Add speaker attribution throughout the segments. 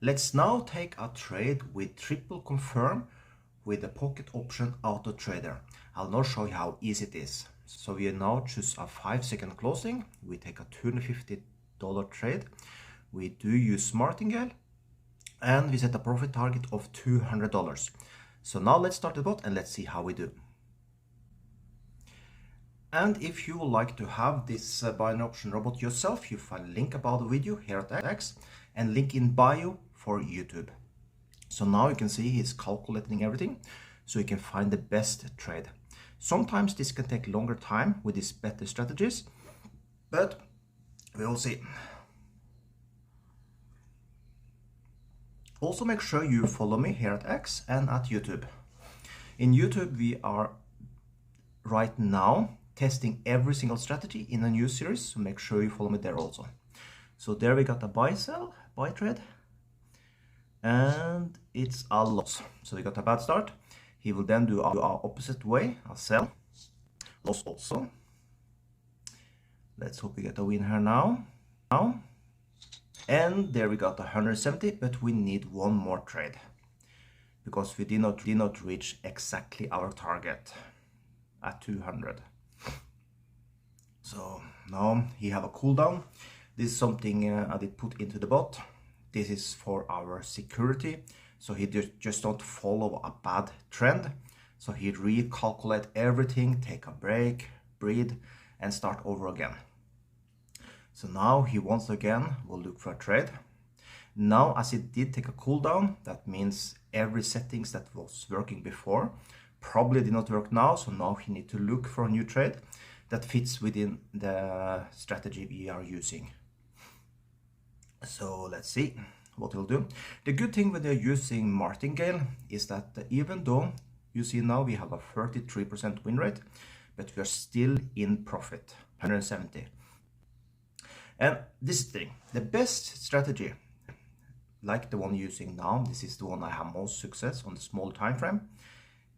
Speaker 1: Let's now take a trade with triple confirm with the Pocket Option AutoTrader. I'll now show you how easy it is. So we now choose a 5-second closing. We take a $250 trade. We do use martingale and we set a profit target of $200. So now let's start the bot and let's see how we do. And if you would like to have this binary option robot yourself, you find a link about the video here at X and link in bio for YouTube. So now you can see he's calculating everything so you can find the best trade. Sometimes this can take longer time with these better strategies, but we will see. Also make sure you follow me here at X and at YouTube. In YouTube we are right now testing every single strategy in a new series, so make sure you follow me there also. So there we got a buy trade, and it's a loss. So we got a bad start. He will then do our opposite way, a sell, loss also. Let's hope we get a win here now. And there we got 170, but we need one more trade because we did not reach exactly our target at 200. So now he have a cooldown. This is something I did put into the bot. This is for our security. So he just don't follow a bad trend. So he recalculate everything, take a break, breathe, and start over again. So now he once again will look for a trade. Now, as it did take a cooldown, that means every settings that was working before probably did not work now. So now he need to look for a new trade that fits within the strategy we are using. So let's see what he'll do. The good thing when they're using martingale is that even though you see now we have a 33% win rate, but we are still in profit, 170. And this thing, the best strategy, like the one using now, this is the one I have most success on the small time frame,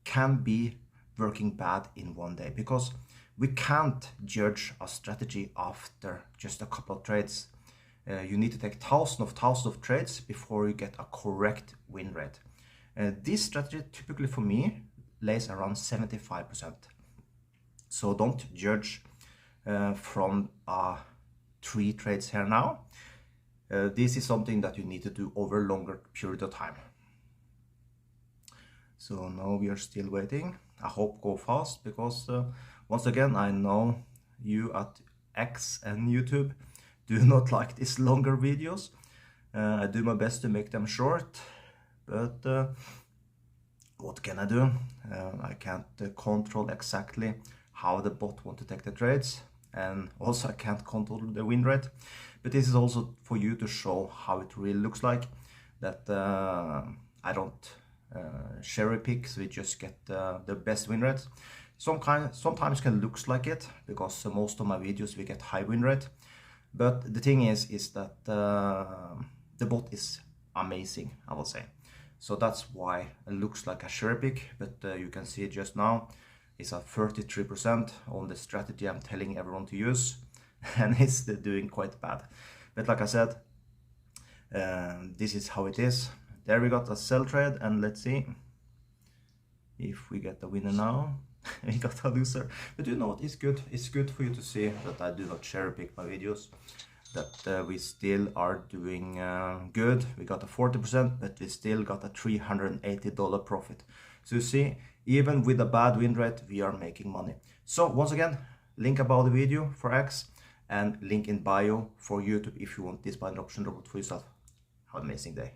Speaker 1: can be working bad in one day, because we can't judge a strategy after just a couple of trades. You need to take thousands of trades before you get a correct win rate. This strategy typically for me lays around 75%. So don't judge from 3 trades here now. This is something that you need to do over a longer period of time. So now we are still waiting. I hope go fast, because once again I know you at X and YouTube do not like these longer videos. I do my best to make them short, but what can I do? I can't control exactly how the bot want to take the trades, and also I can't control the win rate. But this is also for you to show how it really looks like, that I don't cherry pick, so we just get the best win rates. Sometimes can looks like it, because most of my videos we get high win rate. But the thing is that the bot is amazing, I will say. So that's why it looks like a cherry pick, but you can see it just now. It's a 33% on the strategy I'm telling everyone to use, and it's doing quite bad. But like I said, this is how it is. There we got a sell trade, and let's see if we get the winner now. We got a loser. But you know what, it's good. It's good for you to see that I do not cherry pick my videos, that we still are doing good. We got a 40%, but we still got a $380 profit. So you see, even with a bad win rate, we are making money. So once again, link about the video for X and link in bio for YouTube if you want this binary option robot for yourself. Have an amazing day.